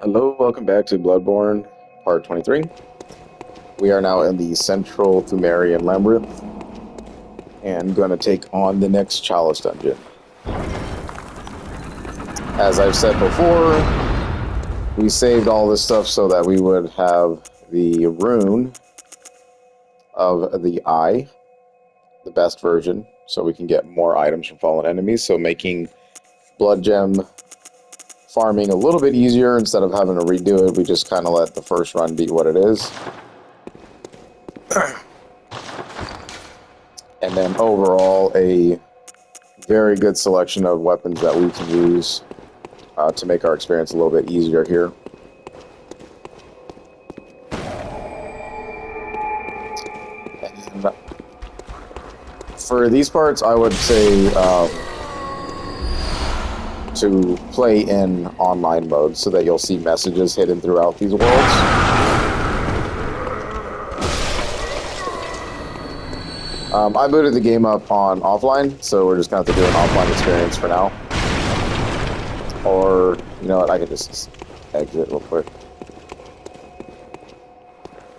Hello, welcome back to Bloodborne, part 23. We are now in the central Pthumerian labyrinth, and going to take on the next Chalice dungeon. As I've said before, we saved all this stuff so that we would have the rune of the eye, the best version, so we can get more items from fallen enemies, so making blood gem farming a little bit easier. Instead of having to redo it, we just kind of let the first run be what it is. And then overall, a very good selection of weapons that we can use to make our experience a little bit easier here. And for these parts, I would say to play in online mode so that you'll see messages hidden throughout these worlds. I booted the game up on offline, so we're just going to have to do an offline experience for now. Or, you know what, I can just exit real quick.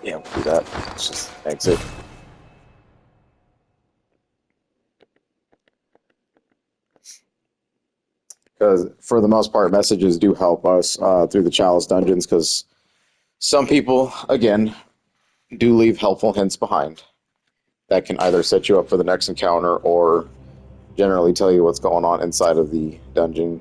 Yeah, we'll do that. Let's just exit. Because for the most part, messages do help us through the Chalice dungeons, because some people, again, do leave helpful hints behind that can either set you up for the next encounter or generally tell you what's going on inside of the dungeon.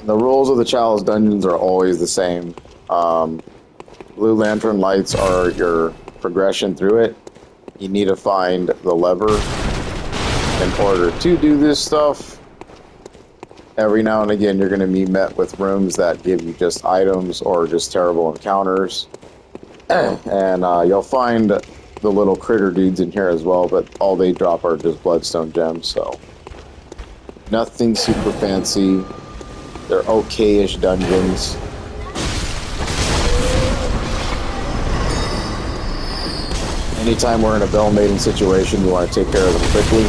The rules of the Chalice dungeons are always the same. Blue lantern lights are your progression through it. You need to find the lever in order to do this stuff. Every now and again, you're going to be met with rooms that give you just items or just terrible encounters. And you'll find the little critter dudes in here as well, but all they drop are just bloodstone gems, so nothing super fancy. They're okay-ish dungeons. Anytime we're in a bell mating situation, we want to take care of them quickly.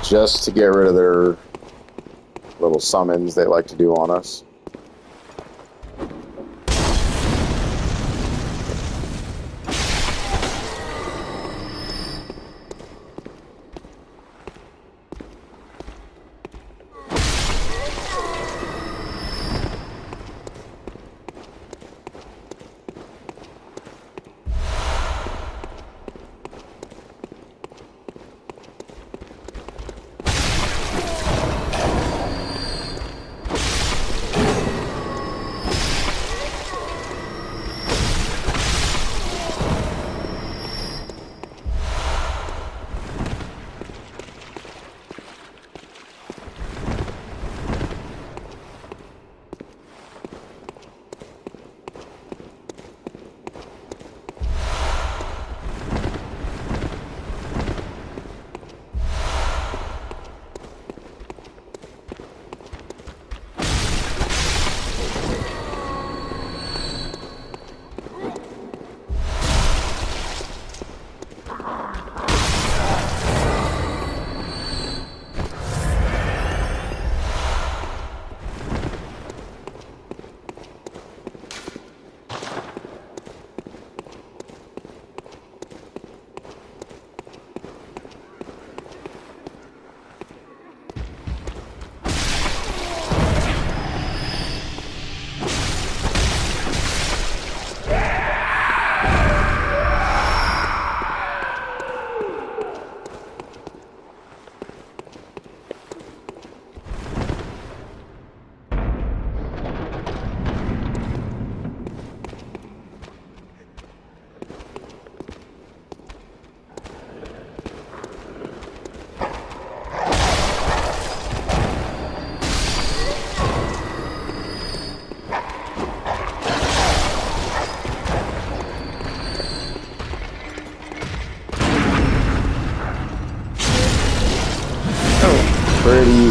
Just to get rid of their little summons they like to do on us.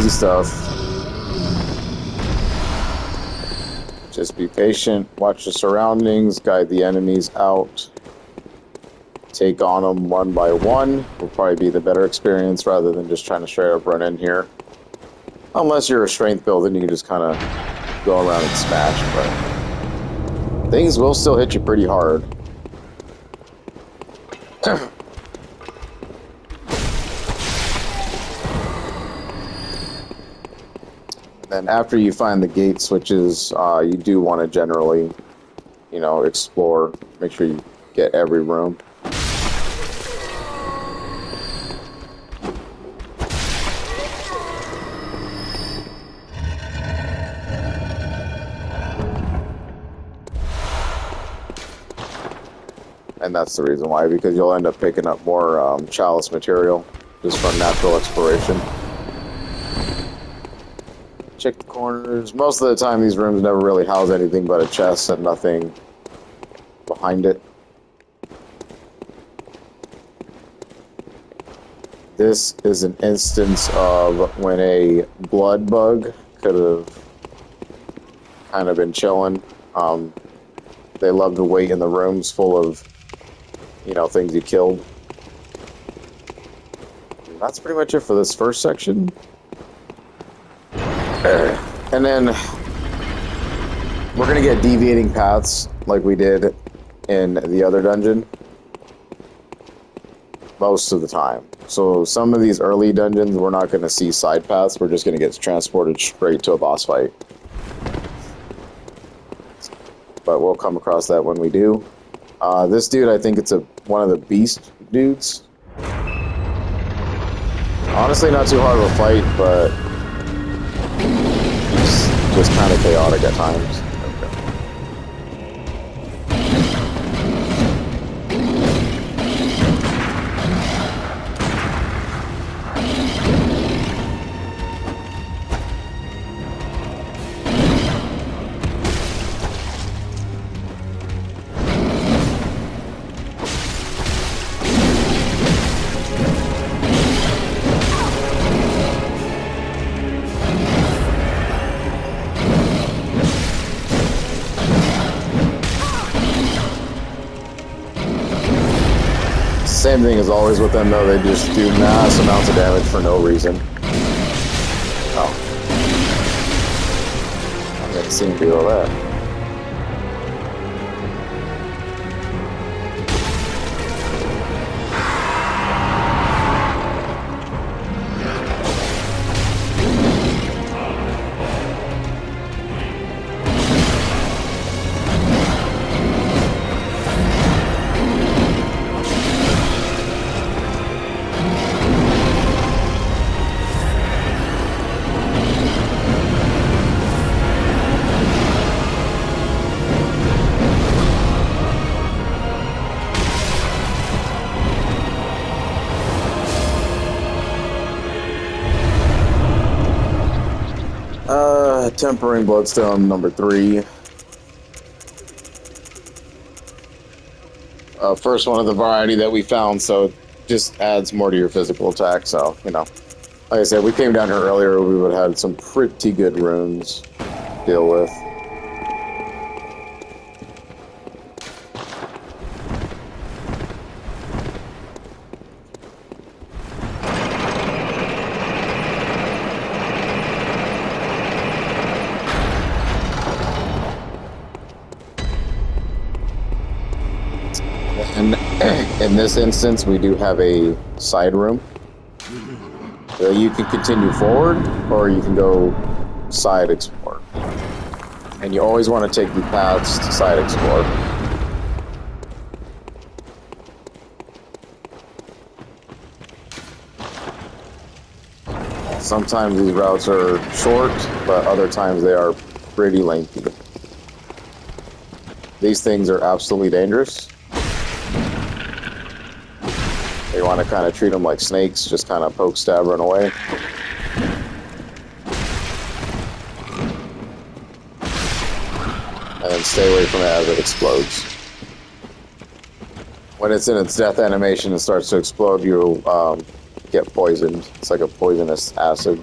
easy stuff. Just be patient, watch the surroundings, guide the enemies out. Take on them one by one will probably be the better experience rather than just trying to straight up run in here. Unless you're a strength build, then you can just kind of go around and smash, but things will still hit you pretty hard. Then after you find the gate switches, you do want to generally, you know, explore. Make sure you get every room. And that's the reason why, because you'll end up picking up more Chalice material just from natural exploration. Check the corners. Most of the time these rooms never really house anything but a chest and nothing behind it. This is an instance of when a blood bug could have kind of been chilling. They love to wait in the rooms full of, you know, things you killed. And that's pretty much it for this first section. And then we're going to get deviating paths like we did in the other dungeon most of the time. So some of these early dungeons, we're not going to see side paths. We're just going to get transported straight to a boss fight. But we'll come across that when we do. This dude, I think it's one of the beast dudes. Honestly, not too hard of a fight, but he's just kind of chaotic at times. Same thing as always with them, though. They just do mass amounts of damage for no reason. Oh. I haven't seen below that. Tempering Bloodstone number 3. First one of the variety that we found, so it just adds more to your physical attack. So, you know, like I said, we came down here earlier, we would have had some pretty good runes to deal with. And in this instance, we do have a side room. So you can continue forward, or you can go side explore. And you always want to take the paths to side explore. Sometimes these routes are short, but other times they are pretty lengthy. These things are absolutely dangerous. You want to kind of treat them like snakes, just kind of poke, stab, run away. And then stay away from it as it explodes. When it's in its death animation and starts to explode, you'll get poisoned. It's like a poisonous acid.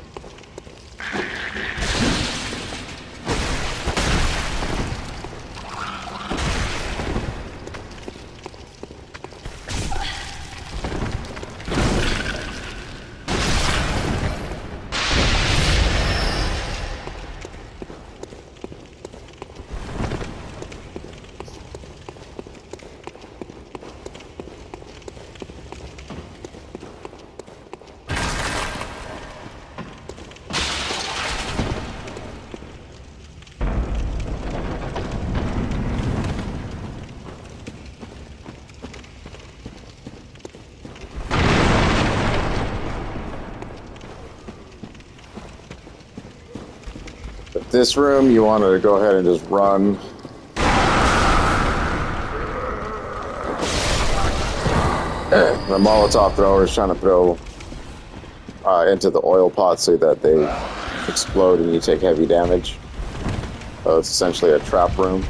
This room, you want to go ahead and just run. The Molotov thrower is trying to throw into the oil pot so that they explode and you take heavy damage. So it's essentially a trap room.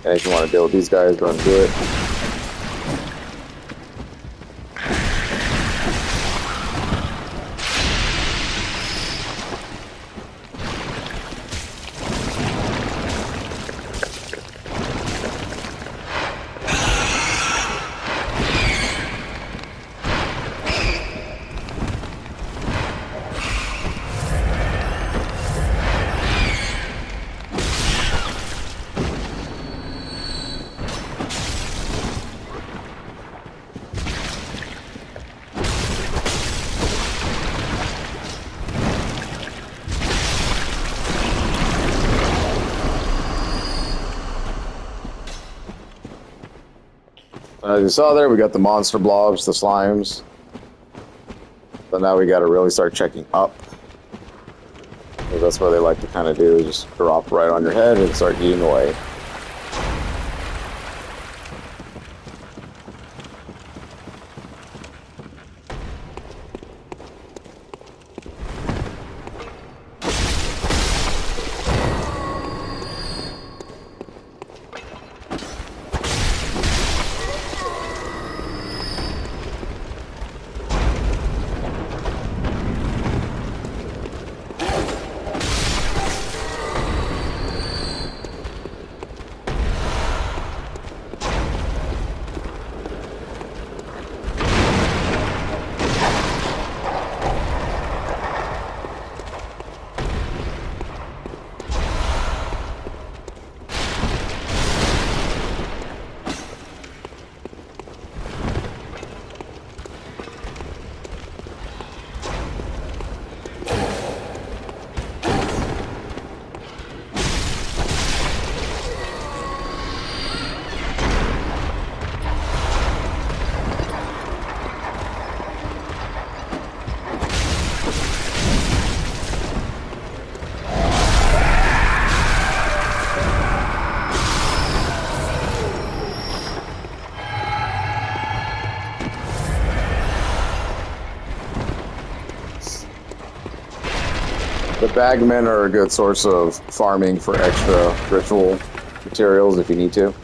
And if you want to deal with these guys, go and do it. As you saw there, we got the monster blobs, the slimes. So now we got to really start checking up. Because that's what they like to kind of do, just drop right on your head and start eating away. The bagmen are a good source of farming for extra ritual materials if you need to.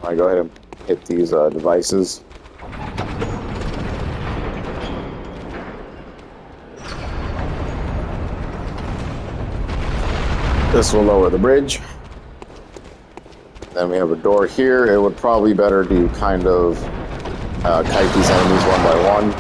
I go ahead and hit these devices. This will lower the bridge. Then we have a door here. It would probably be better to kind of kite these enemies one by one.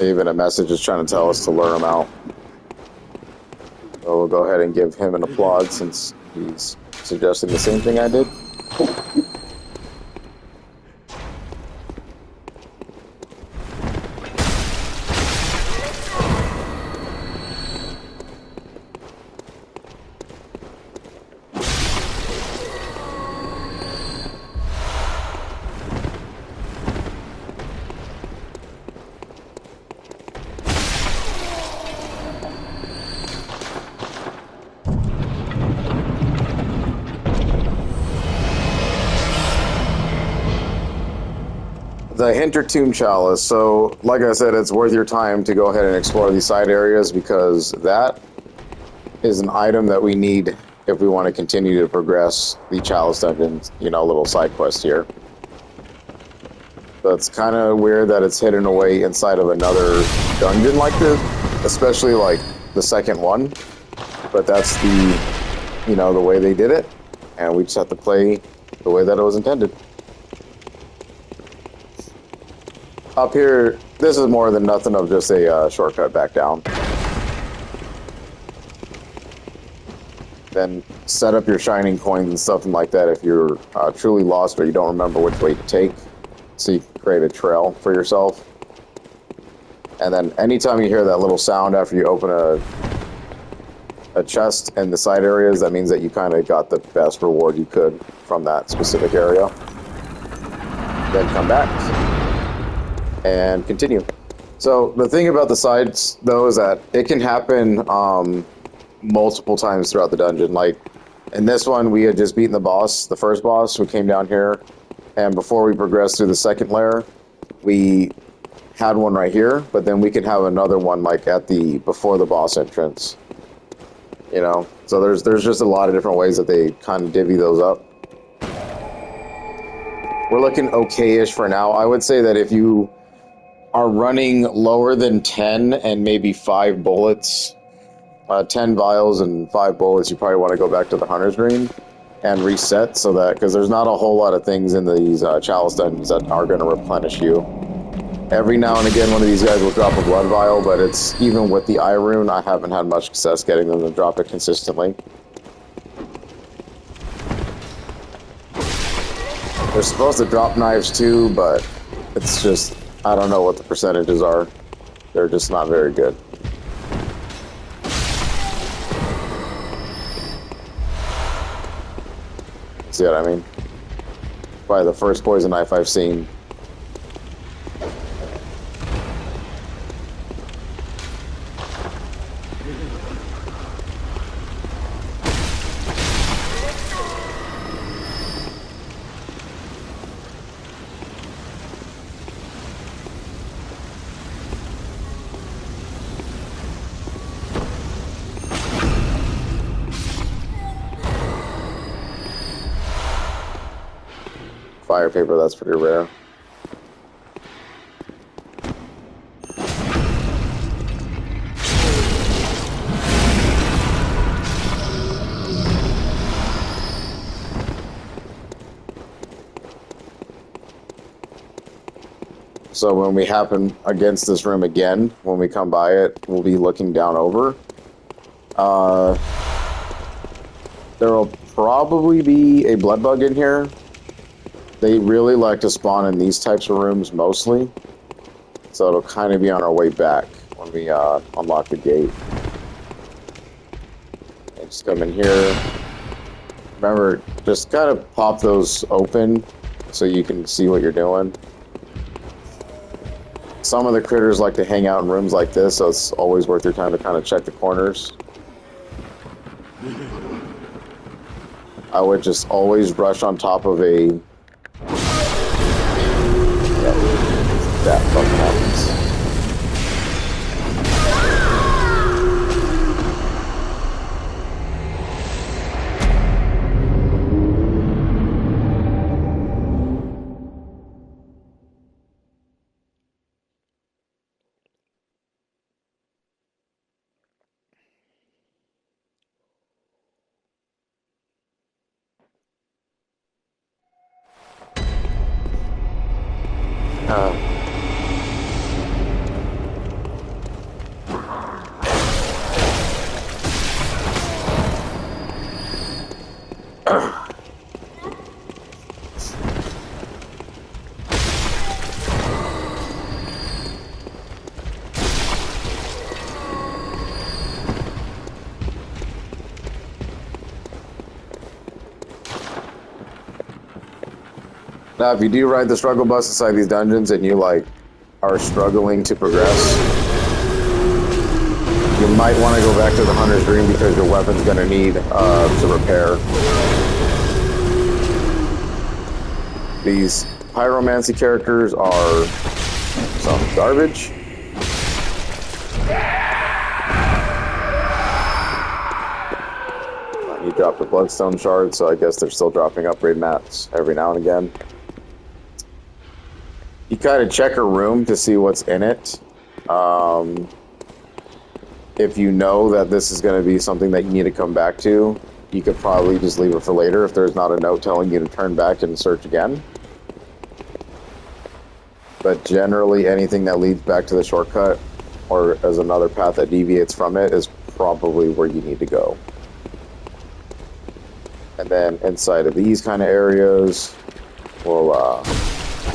Even a message is trying to tell us to lure him out. So we'll go ahead and give him an applaud since he's suggesting the same thing I did. The Hintertomb Chalice. So, like I said, it's worth your time to go ahead and explore these side areas because that is an item that we need if we want to continue to progress the Chalice dungeons, you know, little side quest here. So it's kind of weird that it's hidden away inside of another dungeon like this, especially like the second one. But that's the, you know, the way they did it, and we just have to play the way that it was intended. Up here, this is more than nothing of just a shortcut back down. Then set up your shining coins and stuff like that if you're truly lost or you don't remember which way to take, so you can create a trail for yourself. And then anytime you hear that little sound after you open a chest in the side areas, that means that you kind of got the best reward you could from that specific area. Then come back and continue. So the thing about the sides, though, is that it can happen multiple times throughout the dungeon. Like, in this one, we had just beaten the boss, the first boss, who came down here, and before we progressed through the second layer, we had one right here, but then we could have another one, like, at the, before the boss entrance. You know? So there's just a lot of different ways that they kind of divvy those up. We're looking okay-ish for now. I would say that if you are running lower than 10 and maybe 5 bullets, 10 vials and 5 bullets, you probably want to go back to the Hunter's Green and reset, so that, because there's not a whole lot of things in these Chalice dungeons that are going to replenish you. Every now and again, one of these guys will drop a blood vial, but it's, even with the eye rune, I haven't had much success getting them to drop it consistently. They're supposed to drop knives too, but it's just, I don't know what the percentages are. They're just not very good. See what I mean? Probably the first poison knife I've seen. Fire paper, that's pretty rare. So when we happen against this room again, when we come by it, we'll be looking down over. There will probably be a blood bug in here. They really like to spawn in these types of rooms mostly, so it'll kind of be on our way back when we unlock the gate. And just come in here. Remember, just kind of pop those open so you can see what you're doing. Some of the critters like to hang out in rooms like this, so it's always worth your time to kind of check the corners. I would just always rush on top of a... that fucking happens. Now, if you do ride the struggle bus inside these dungeons and you like are struggling to progress, you might want to go back to the Hunter's Dream because your weapon's going to need to repair. These pyromancy characters are some garbage. You dropped a bloodstone shard, so I guess they're still dropping upgrade mats every now and again. You kind of check a room to see what's in it. If you know that this is going to be something that you need to come back to, you could probably just leave it for later if there's not a note telling you to turn back and search again. But generally, anything that leads back to the shortcut or as another path that deviates from it is probably where you need to go. And then inside of these kind of areas, we'll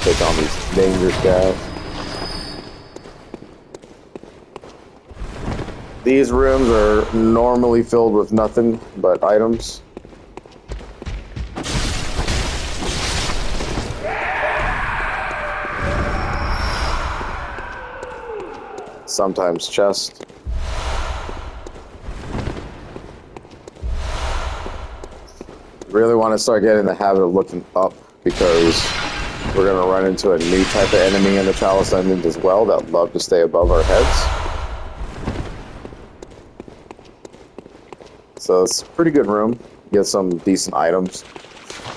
take on these dangerous guys. These rooms are normally filled with nothing but items. Sometimes chests. Really want to start getting in the habit of looking up because we're going to run into a new type of enemy in the Chalice dungeons as well that love to stay above our heads. So it's a pretty good room. Get some decent items.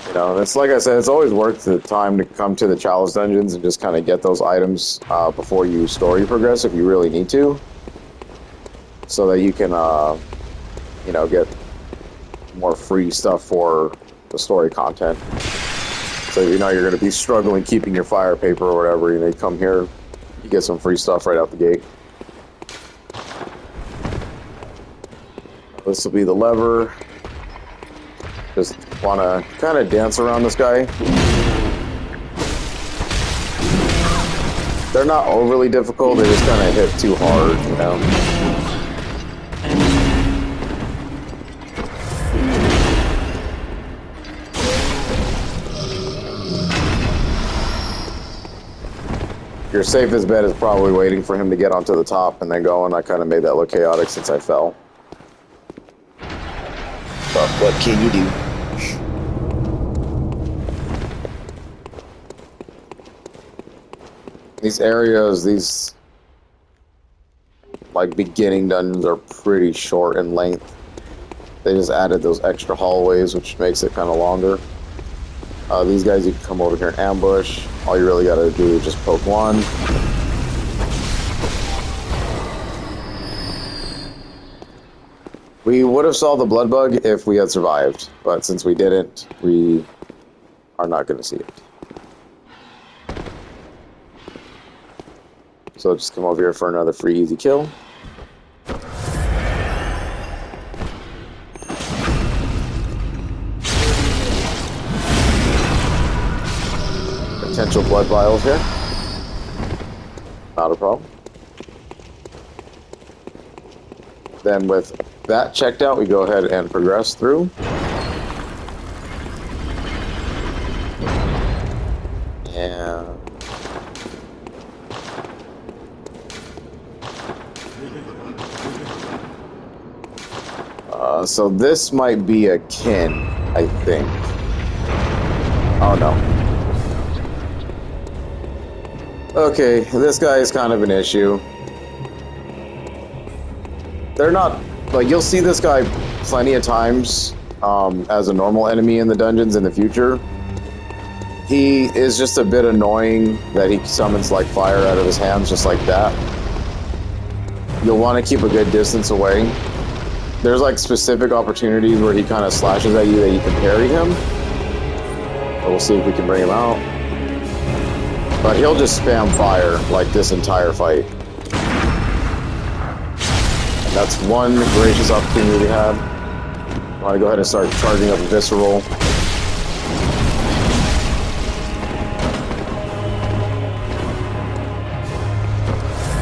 You know, and it's like I said, it's always worth the time to come to the Chalice dungeons and just kind of get those items before you story progress if you really need to. So that you can, you know, get more free stuff for the story content. So you know you're going to be struggling keeping your fire paper or whatever, you know, you come here, you get some free stuff right out the gate. This will be the lever. Just want to kind of dance around this guy. They're not overly difficult, they just kind of hit too hard, you know. Your safest bet is probably waiting for him to get onto the top and then going. I kind of made that look chaotic since I fell. But what can you do? These areas, these like beginning dungeons are pretty short in length. They just added those extra hallways, which makes it kind of longer. These guys, you can come over here and ambush. All you really got to do is just poke one. We would have solved the blood bug if we had survived, but since we didn't, we are not going to see it. So just come over here for another free easy kill. Potential blood vials here. Not a problem. Then with that checked out, we go ahead and progress through. And so this might be a kin, I think. Oh no. Okay, this guy is kind of an issue. They're not, like, you'll see this guy plenty of times as a normal enemy in the dungeons in the future. He is just a bit annoying that he summons, like, fire out of his hands just like that. You'll want to keep a good distance away. There's, like, specific opportunities where he kind of slashes at you that you can parry him. So we'll see if we can bring him out. But he'll just spam fire, like, this entire fight. And that's one gracious opportunity we had. I want to go ahead and start charging up a visceral.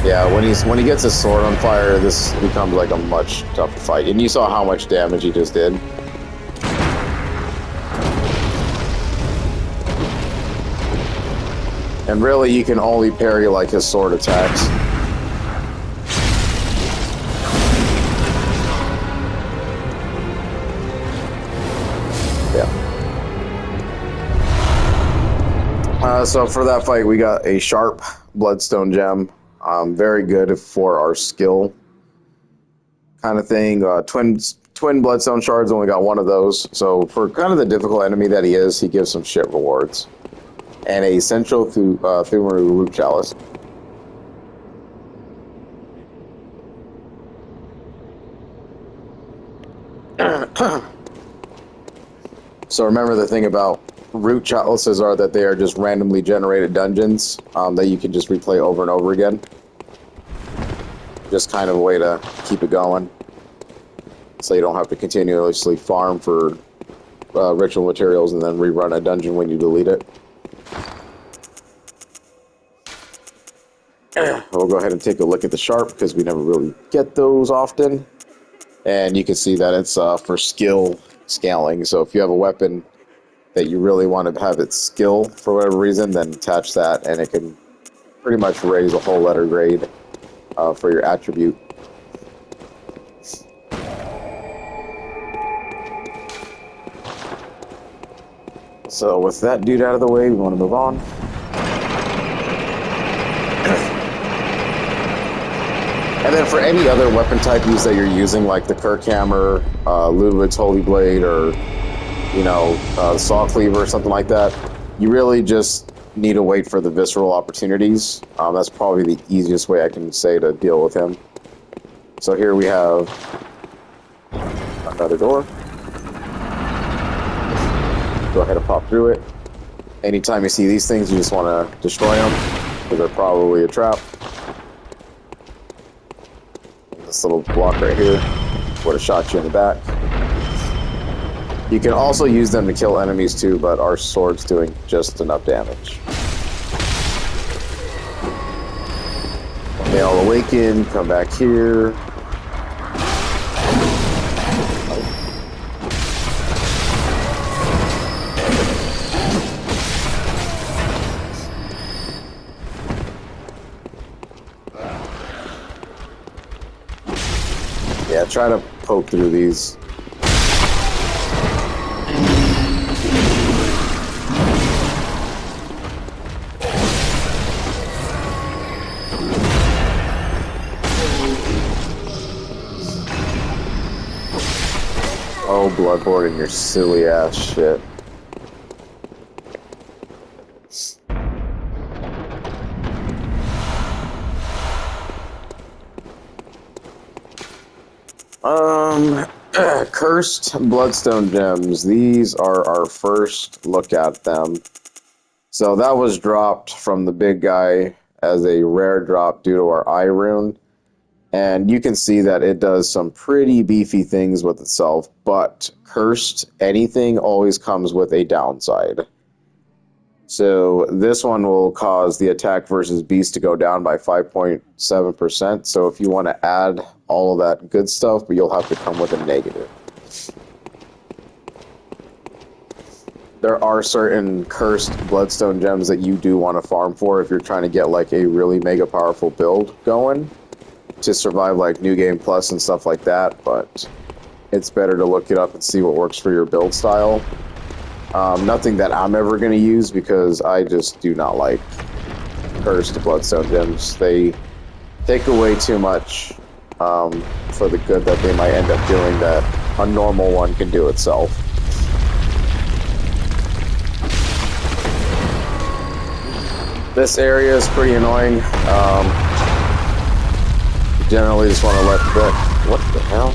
Yeah, when he gets his sword on fire, this becomes like a much tougher fight. And you saw how much damage he just did. And really, you can only parry like his sword attacks. So for that fight, we got a sharp bloodstone gem. Very good for our skill kind of thing. Twin bloodstone shards, only got one of those. So for kind of the difficult enemy that he is, he gives some shit rewards. And a central Pthumeru root chalice. So remember, the thing about root chalices are that they are just randomly generated dungeons that you can just replay over and over again. Just kind of a way to keep it going, so you don't have to continuously farm for ritual materials and then rerun a dungeon when you delete it. We'll go ahead and take a look at the sharp, because we never really get those often. And you can see that it's for skill scaling. So if you have a weapon that you really want to have its skill for whatever reason, then attach that, and it can pretty much raise a whole letter grade for your attribute. So with that dude out of the way, we want to move on. And then for any other weapon type use that you're using, like the Kirk Hammer, Ludwig's Holy Blade, or the Saw Cleaver or something like that, you really just need to wait for the visceral opportunities. That's probably the easiest way I can say to deal with him. So here we have another door. Go ahead and pop through it. Anytime you see these things, you just want to destroy them, because they're probably a trap. This little block right here would have shot you in the back. You can also use them to kill enemies too, but our sword's doing just enough damage. They all awaken, come back here. Yeah, try to poke through these. Oh, Bloodborne and your silly ass shit. Cursed Bloodstone Gems. These are our first look at them. So that was dropped from the big guy as a rare drop due to our eye rune. And you can see that it does some pretty beefy things with itself, but cursed anything always comes with a downside. So this one will cause the attack versus beast to go down by 5.7%. So if you want to add all of that good stuff, but you'll have to come with a negative. There are certain cursed bloodstone gems that you do want to farm for if you're trying to get like a really mega powerful build going to survive like New Game Plus and stuff like that, but it's better to look it up and see what works for your build style. Nothing that I'm ever going to use, because I just do not like cursed bloodstone gems. They take away too much for the good that they might end up doing that a normal one can do itself. This area is pretty annoying. Generally just want to let the... What the hell?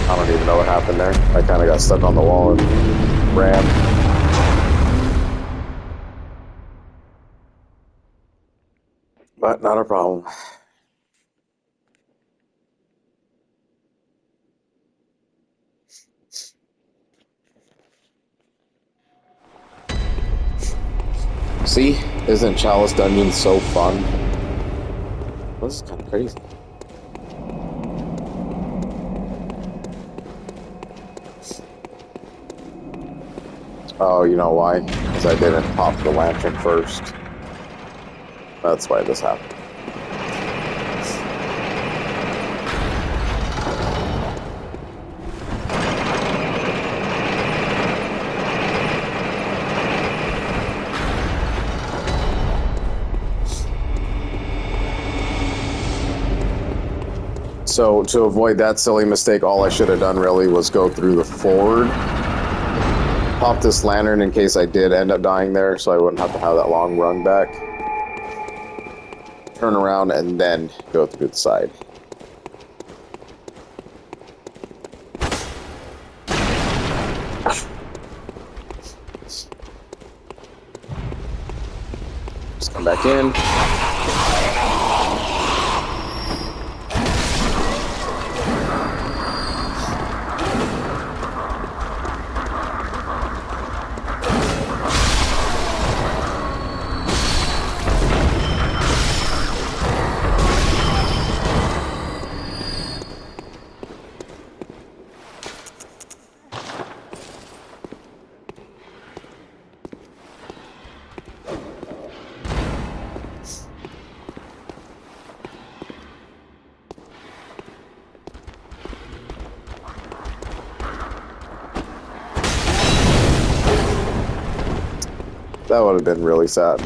I don't even know what happened there. I kind of got stuck on the wall and ran. But not a problem. See? Isn't Chalice Dungeon so fun? This is kind of crazy. Oh, you know why? Because I didn't pop the lantern first. That's why this happened. So to avoid that silly mistake, all I should have done really was go through the forward, pop this lantern in case I did end up dying there, so I wouldn't have to have that long run back. Turn around and then go through the side. Just come back in. That would have been really sad.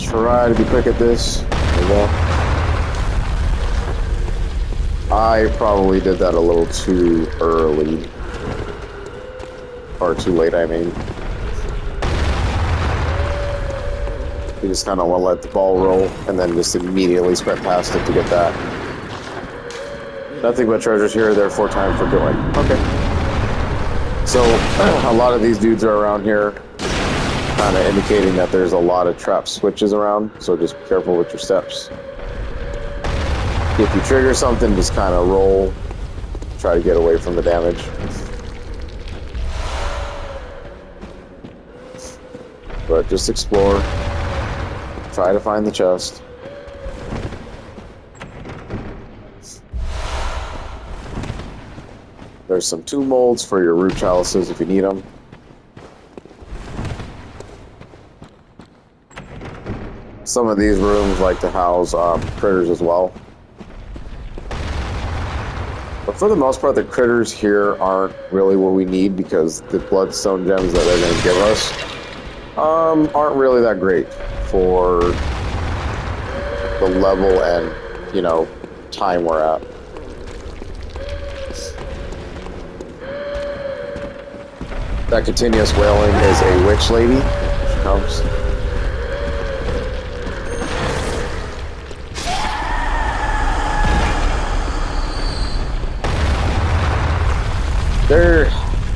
Try to be quick at this. There we go. I probably did that a little too early. Or too late, I mean. You just kind of want to let the ball roll and then just immediately sprint past it to get that. Nothing but treasures here, therefore time for going. Okay. So, a lot of these dudes are around here, kind of indicating that there's a lot of trap switches around, so just be careful with your steps. If you trigger something, just kind of roll, try to get away from the damage. But just explore, try to find the chest. There's some tomb molds for your root chalices if you need them. Some of these rooms like to house critters as well. But for the most part, the critters here aren't really what we need because the bloodstone gems that they're going to give us aren't really that great for the level and, you know, time we're at. That continuous wailing is a witch lady. She comes. They're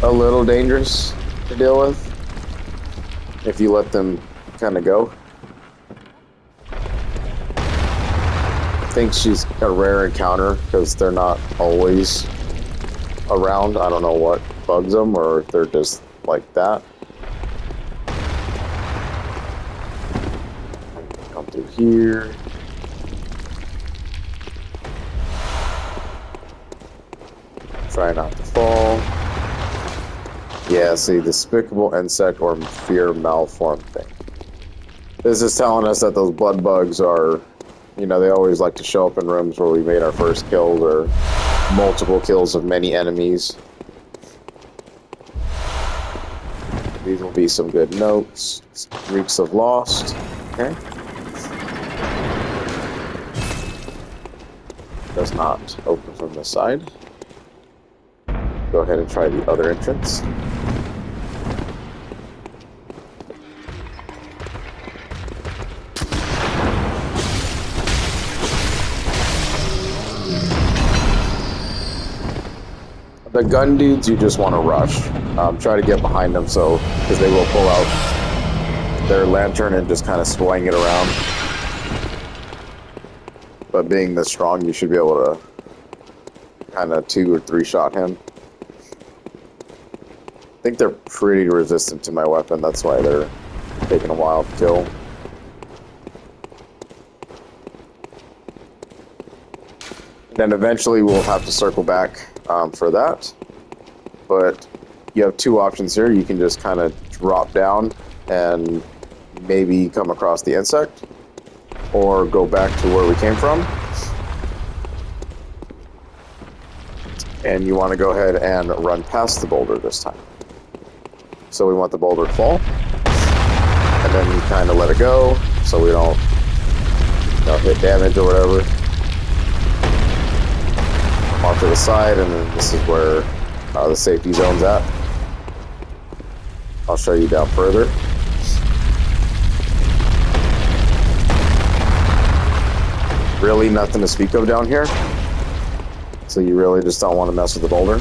a little dangerous to deal with if you let them kind of go. I think she's a rare encounter because they're not always around. I don't know what bugs them or if they're just like that. Come through here. Try not to fall. Yeah, see, despicable insect or fear malformed thing. This is telling us that those blood bugs are, you know, they always like to show up in rooms where we made our first kills or multiple kills of many enemies. These will be some good notes. Reeks of Lost. Okay. Does not open from this side. Go ahead and try the other entrance. The gun dudes, you just want to rush. Try to get behind them, because they will pull out their lantern and just kind of swing it around. But being this strong, you should be able to kind of 2 or 3 shot him. I think they're pretty resistant to my weapon. That's why they're taking a while to kill. Then eventually we'll have to circle back for that. But you have 2 options here. You can just kind of drop down and maybe come across the insect, or go back to where we came from. And you want to go ahead and run past the boulder this time. So we want the boulder to fall, and then you kind of let it go so we don't hit damage or whatever. Come off to the side, and then this is where the safety zone's at. I'll show you down further. Really nothing to speak of down here, so you really just don't want to mess with the boulder.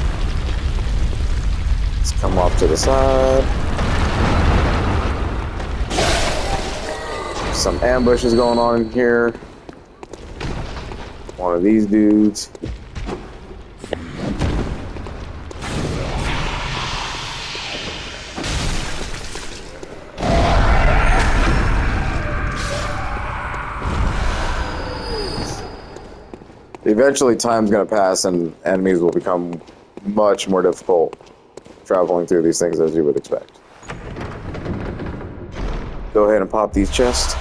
Let's come off to the side. Some ambushes going on in here. One of these dudes. Eventually time's going to pass and enemies will become much more difficult traveling through these things, as you would expect. Go ahead and pop these chests.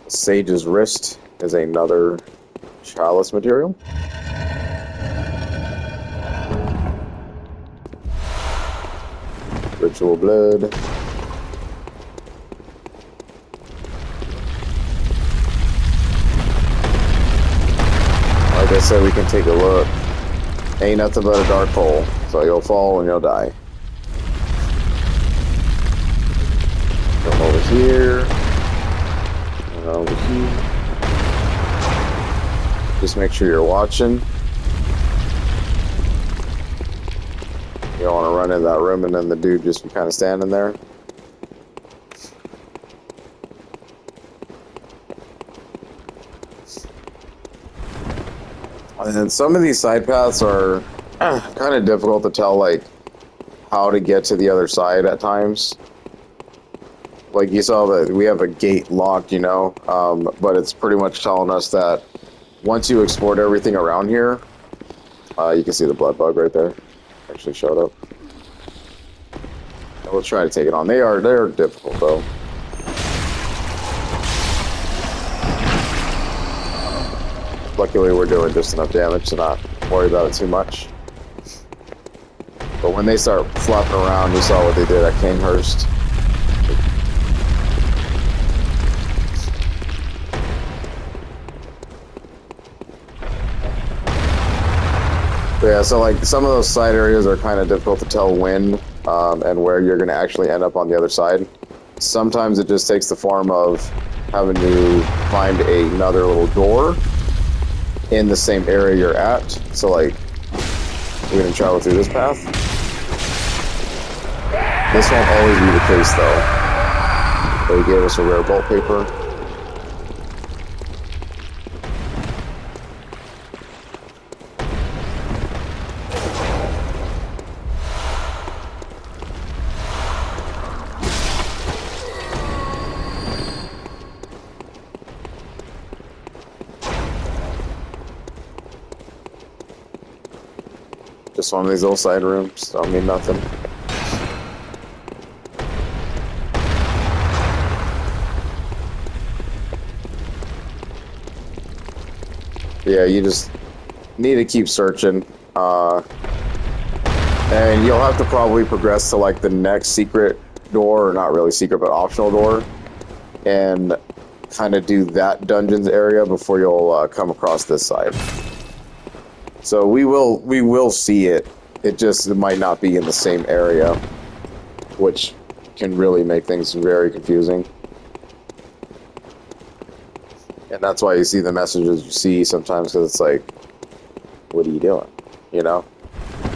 Sage's Wrist is another Chalice material. Ritual Blood. Like I said, we can take a look. Ain't nothing but a dark hole, so you'll fall and you'll die. Come over here. And over here. Just make sure you're watching. You don't want to run in that room and then the dude just be kind of standing there. And then some of these side paths are kind of difficult to tell, like, how to get to the other side at times. Like, you saw that we have a gate locked, but it's pretty much telling us that once you export everything around here, you can see the blood bug right there. Actually showed up. We'll try to take it on. They're difficult though. Luckily we're doing just enough damage to not worry about it too much. But when they start flopping around, you saw what they did at Kinghurst. But yeah, so like some of those side areas are kind of difficult to tell when and where you're going to actually end up on the other side. Sometimes it just takes the form of having to find another little door in the same area you're at. So like, we're going to travel through this path. This won't always be the case though. They gave us a rare bolt paper. Just one of these little side rooms, don't mean nothing. Yeah, you just need to keep searching. And you'll have to probably progress to like the next secret door, or not really secret, but optional door, and kind of do that dungeons area before you'll come across this side. So we will see it. It might not be in the same area, which can really make things very confusing. And that's why you see the messages you see sometimes, because it's like, what are you doing? You know?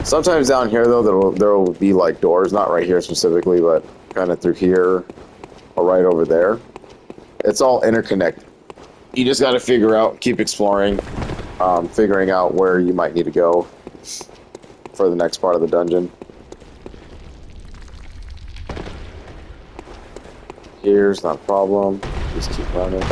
Sometimes down here, though, there will be like doors, not right here specifically, but kind of through here or right over there. It's all interconnected. You just got to figure out, keep exploring, figuring out where you might need to go for the next part of the dungeon. Here's not a problem. Just keep running.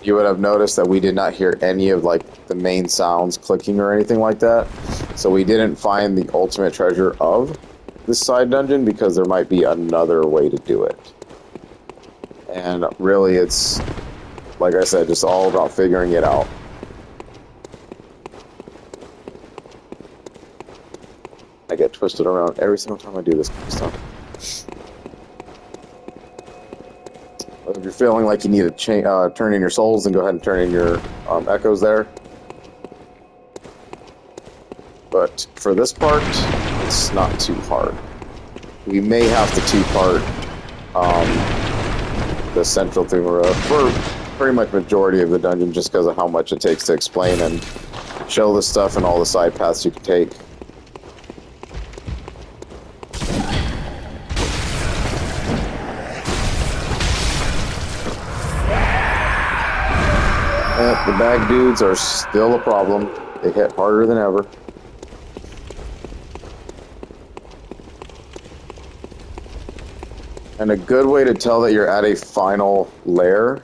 You would have noticed that we did not hear any of like the main sounds clicking or anything like that. So we didn't find the ultimate treasure of this side dungeon because there might be another way to do it. And really it's, like I said, just all about figuring it out. I get twisted around every single time I do this kind of stuff. If you're feeling like you need to turn in your souls, then go ahead and turn in your echoes there. But for this part, it's not too hard. We may have to two-part the central Pthumeru for pretty much majority of the dungeon, just because of how much it takes to explain and show the stuff and all the side paths you can take. The bag dudes are still a problem. They hit harder than ever. And a good way to tell that you're at a final lair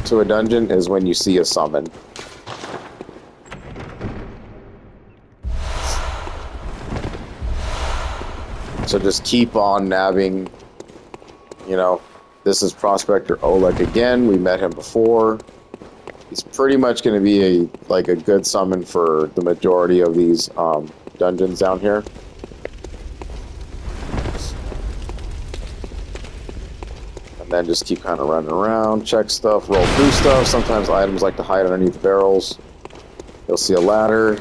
to a dungeon is when you see a summon. So just keep on nabbing. You know, this is Prospector Oleg again. We met him before. He's pretty much going to be a good summon for the majority of these dungeons down here. And then just keep kind of running around, check stuff, roll through stuff. Sometimes items like to hide underneath the barrels. You'll see a ladder.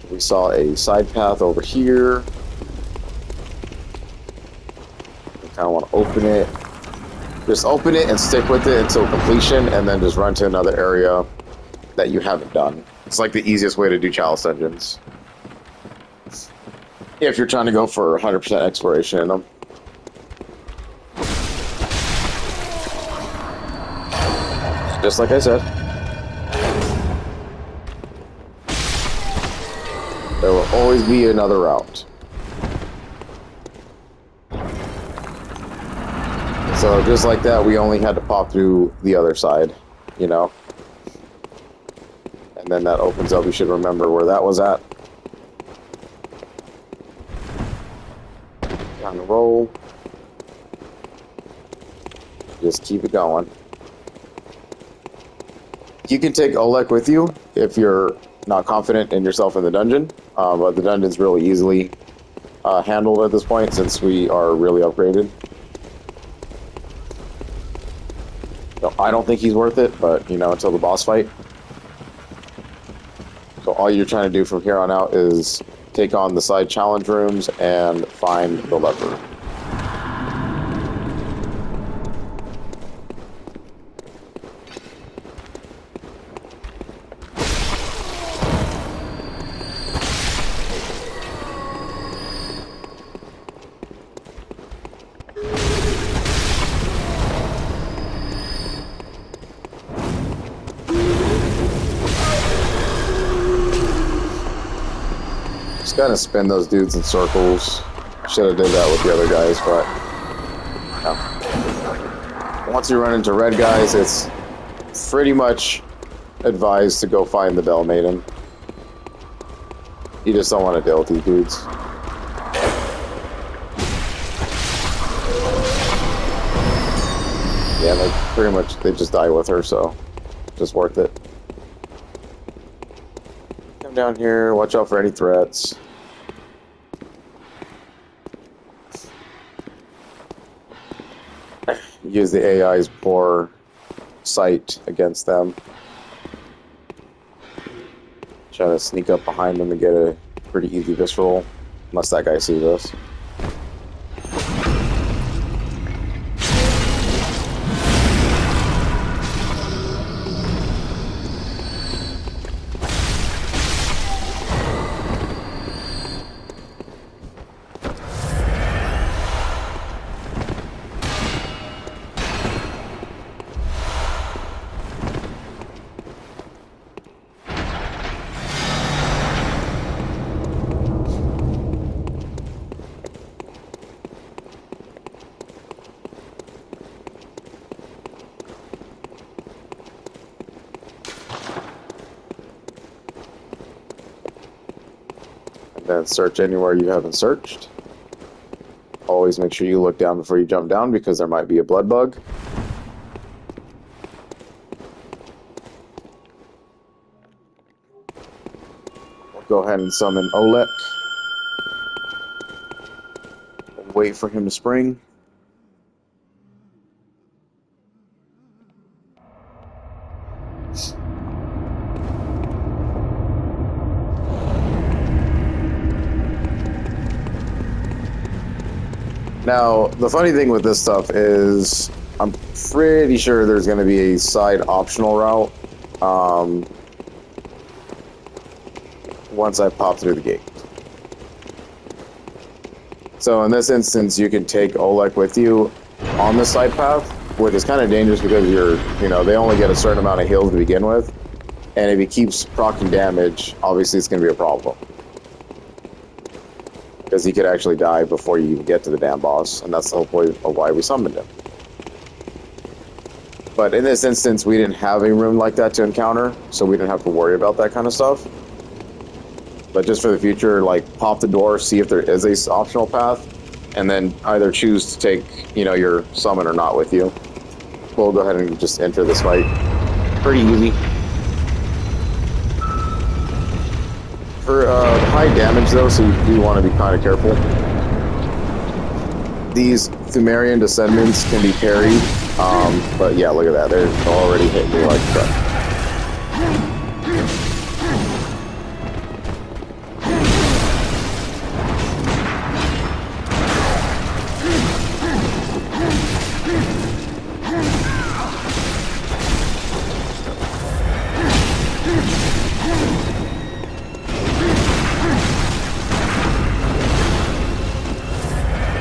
We saw a side path over here. You kind of want to open it. Just open it and stick with it until completion, and then just run to another area that you haven't done. It's like the easiest way to do Chalice dungeons. If you're trying to go for 100% exploration in them. Just like I said. There will always be another route. So just like that, we only had to pop through the other side, you know? And then that opens up, you should remember where that was at. On the roll. Just keep it going. You can take Oleg with you if you're not confident in yourself in the dungeon, but the dungeon's really easily handled at this point since we are really upgraded. So I don't think he's worth it, but you know, until the boss fight. So all you're trying to do from here on out is take on the side challenge rooms and find the lever. Just gotta spin those dudes in circles. Should have did that with the other guys, but no. Once you run into red guys, it's pretty much advised to go find the Bell Maiden. You just don't want to deal with these dudes. Yeah, they pretty much, they just die with her, so just worth it. down here. Watch out for any threats. Use the AI's poor sight against them. Try to sneak up behind them and get a pretty easy visceral, unless that guy sees us. Then search anywhere you haven't searched. Always make sure you look down before you jump down because there might be a blood bug. We'll go ahead and summon Olek. Wait for him to spring. Now, the funny thing with this stuff is I'm pretty sure there's going to be a side optional route once I pop through the gate. So in this instance, you can take Olek with you on the side path, which is kind of dangerous because they only get a certain amount of heals to begin with. And if he keeps proccing damage, obviously it's going to be a problem. Because he could actually die before you even get to the damn boss, and that's the whole point of why we summoned him. But in this instance, we didn't have a room like that to encounter, so we didn't have to worry about that kind of stuff. But just for the future, like, pop the door, see if there is a optional path, and then either choose to take, your summon or not with you. We'll go ahead and just enter this fight. Pretty easy. For high damage, though, so you do want to be kind of careful. These Pthumerian descendants can be parried, but yeah, look at that. They're already hitting me like crap.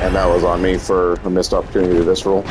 And that was on me for a missed opportunity to visceral.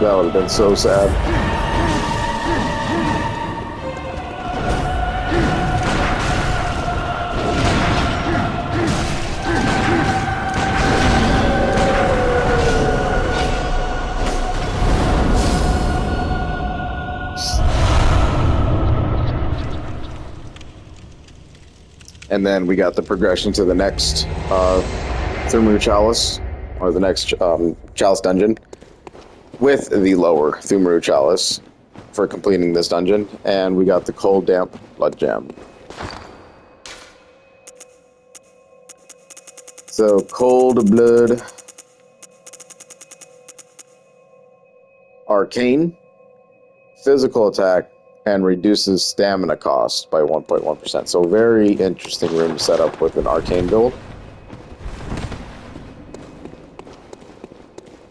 That would have been so sad. And then we got the progression to the next Pthumeru Chalice, or the next Chalice dungeon, with the lower Pthumeru Chalice for completing this dungeon, and we got the Cold Damp Blood Gem. So, Cold Blood Arcane, physical attack, and reduces stamina cost by 1.1%. So very interesting room to set up with an arcane build.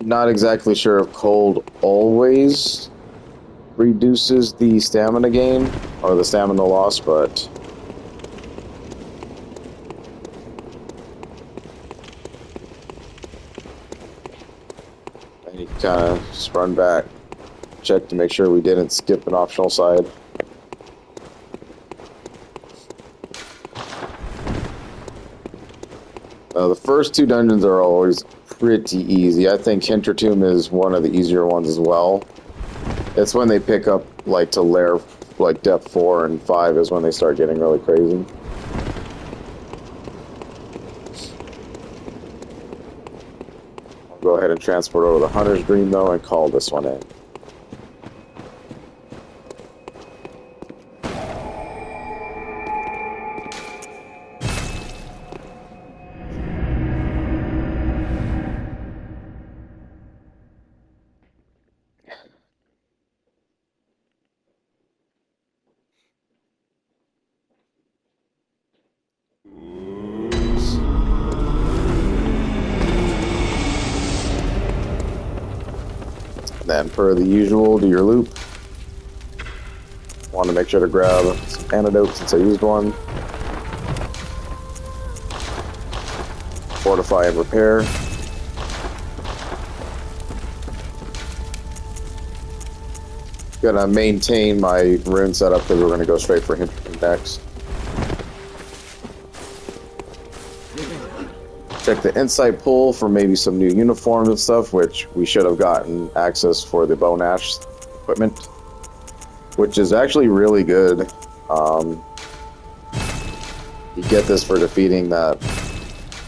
Not exactly sure if cold always reduces the stamina gain, or the stamina loss, but then you can kind of just run back, check to make sure we didn't skip an optional side. The first two dungeons are always pretty easy. I think Hintertomb is one of the easier ones as well. It's when they pick up like to lair, like depth 4 and 5 is when they start getting really crazy. I'll go ahead and transport over the Hunter's Dream though and call this one in. Then, per the usual, do your loop. Want to make sure to grab some antidotes since I used one. Fortify and repair. Gonna maintain my rune setup because we're gonna go straight for Hintertomb next. Check the insight pool for maybe some new uniforms and stuff, which we should have gotten access for the Bone Ash equipment, which is actually really good. You get this for defeating that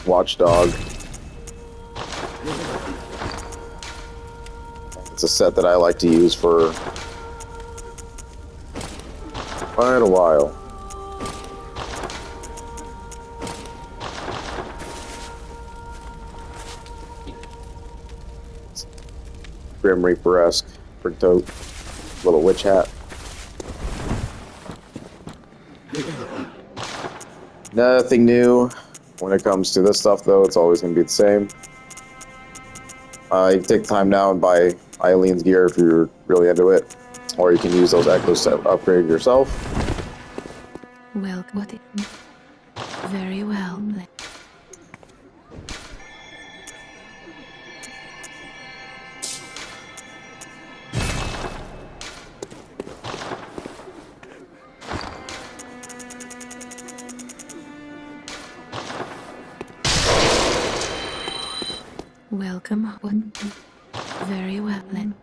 watchdog. It's a set that I like to use for quite a while. Grim Reaper-esque little witch hat. Nothing new when it comes to this stuff, though. It's always going to be the same. You can take time now and buy Eileen's gear if you're really into it, or you can use those echoes to upgrade yourself. Well, very well. Welcome. Very well then.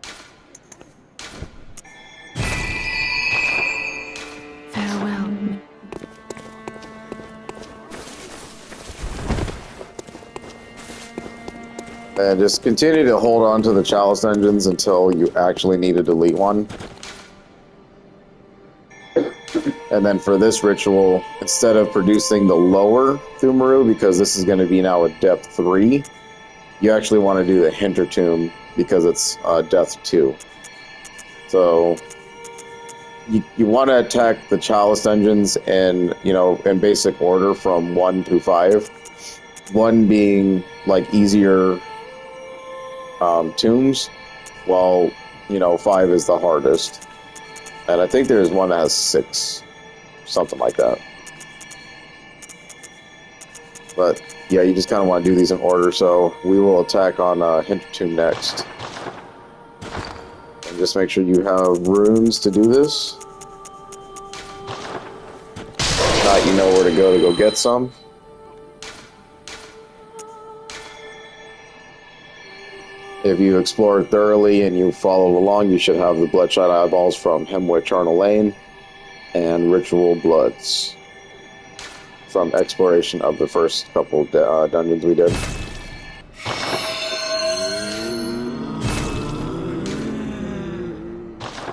Farewell. And just continue to hold on to the Chalice dungeons until you actually need to delete one. And then for this ritual, instead of producing the lower Pthumeru, because this is going to be now a depth 3, you actually want to do the Hintertomb because it's depth 2. So you want to attack the Chalice dungeons in basic order from 1 through 5. 1 being like easier tombs, while 5 is the hardest. And I think there's one that has 6, something like that. But yeah, you just kind of want to do these in order, so we will attack on Hintertomb next. And just make sure you have runes to do this. If not, you know where to go get some. If you explored thoroughly and you followed along, you should have the Bloodshot Eyeballs from Hemwick Charnel Lane and Ritual Bloods from exploration of the first couple dungeons we did.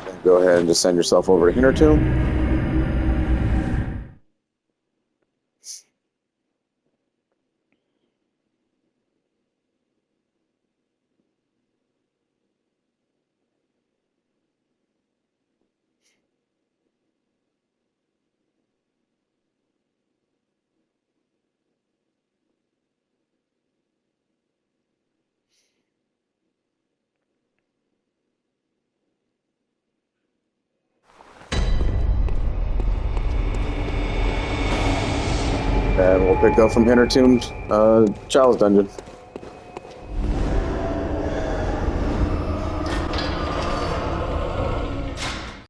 And go ahead and just send yourself over to Hintertomb. And we'll pick up from Hintertomb, Chalice Dungeon.